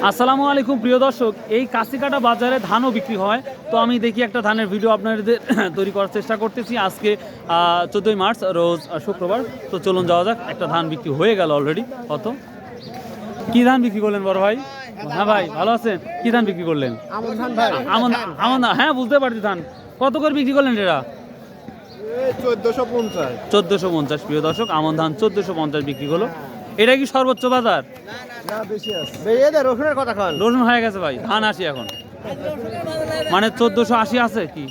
আসসালামু আলাইকুম প্রিয় দর্শক, এই কাশিকাটা বাজারে ধানও বিক্রি হয়। তো আমি দেখি একটা ধানের ভিডিও আপনাদের তৈরি করার চেষ্টা করতেছি। আজকে 14ই মার্চ রোজ শুক্রবার। তো চলুন যাওয়া যাক। একটা ধান বিক্রি হয়ে গেল অলরেডি। কত কি ধান বিক্রি করলেন বড় ভাই? হ্যাঁ ভাই, ভালো আছেন? কি ধান বিক্রি করলেন? আমন আমন হ্যাঁ, বুঝতে পারছি। ধান কত করে বিক্রি করলেন এটা? 1450। প্রিয় দর্শক, আমন ধান 1450 বিক্রি হলো। এটা কি সর্বোচ্চ বাজার? রসুন হয়ে গেছে ভাই, ধান আসি এখন মানে 1480 আছে কি?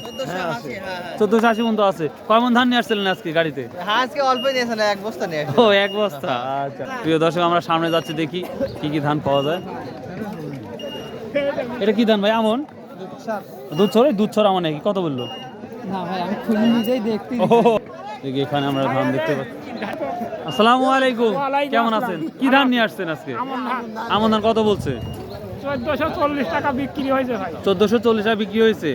1480 পর্যন্ত আছে। কয়মন ধান নিয়ে আসছিলেন আজকে গাড়িতে? আজকে অল্প নিয়েছেন, এক বস্তা নিয়ে আসেন। ও, এক বস্তা। আচ্ছা প্রিয় দর্শক, আমরা সামনে যাচ্ছি, দেখি কি কি ধান পাওয়া যায়। এটা কি ধান ভাই? আমন দুধছর আমন নাকি? কত বললো? না ভাই, আমি খুলে নিজেই দেখতে। দেখি এখানে আমরা ধান দেখতে পাচ্ছি। আসসালামু আলাইকুম, কেমন আছেন? কি ধান নিয়ে আসছেন আজকে? আমন ধান কত বলছে? 1440 টাকা বিক্রি হয়েছে ভাই। 1440 টাকা বিক্রি হয়েছে,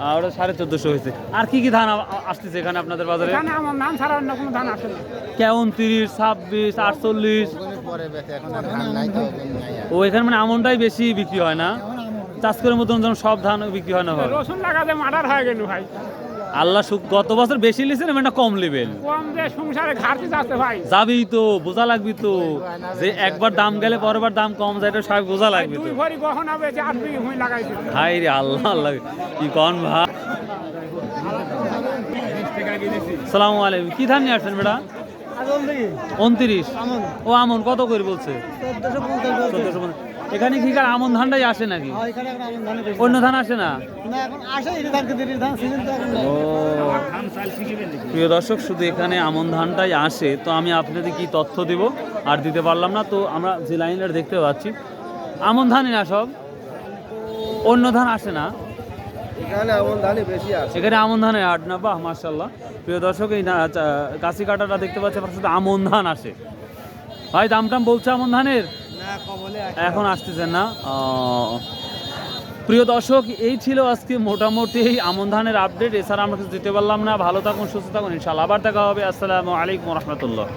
আর ওটা 1450 হয়েছে। আর কি কি ধান আসতেছে এখানে আপনাদের বাজারে? এখানে আমার ধান ছাড়া অন্য কোনো ধান আসে না। 29, 26, 48। ও, এখানে মানে আমনটাই বেশি বিক্রি হয় না? চাষ করে মতন যেন সব ধান বিক্রি হয় না ভাই? রসুন লাগাতে মার্ডার হয়ে গেল ভাই। আল্লাহ গত বছর বেশি লিছেন, মানে কম নেবেন? কম যে সংসারে ঘাটতি যাচ্ছে ভাই। যাবি তো, বোঝা লাগবি তো, যে একবার দাম গেলে পরেরবার দাম কম যায়, এটা সবাই বোঝা লাগবে তো। দুই ভরি গহনা বেচে 8 বিঘে ভূমি লাগাইছে। হাই রে আল্লাহ আল্লাহ, কি কন ভাই। সালামু আলাইকুম, কি ধান নিয়ে আসছেন বেটা? 29। ও, আমন কত করে বলছে? 1450। এখানে কি কার আমন ধানটাই আসে নাকি? অন্য ধান আসে না? ও প্রিয় দর্শক, শুধু এখানে আমন ধানটাই আসে। তো আমি আপনাদের কি তথ্য দিব আর দিতে পারলাম না। তো আমরা যে লাইনটা দেখতে পাচ্ছি, আমন ধানই না সব, অন্য ধান আসে না? এখানে আমন ধানের হাট না? বাহ, মাশাআল্লাহ। প্রিয় দর্শক, এই কাশি কাটাটা দেখতে পাচ্ছি, আপনার শুধু আমন ধান আসে। ভাই দাম টাম বলছে আমন ধানের? এখন আসতেছেন না? প্রিয় দর্শক, এই ছিল আজকে মোটামুটি এই আমন ধানের আপডেট। এছাড়া আমরা কিছু দিতে পারলাম না। ভালো থাকুন, সুস্থ থাকুন, ইনশাআল্লাহ আবার দেখা হবে। আসসালামু আলাইকুম রহমতুল্লাহ।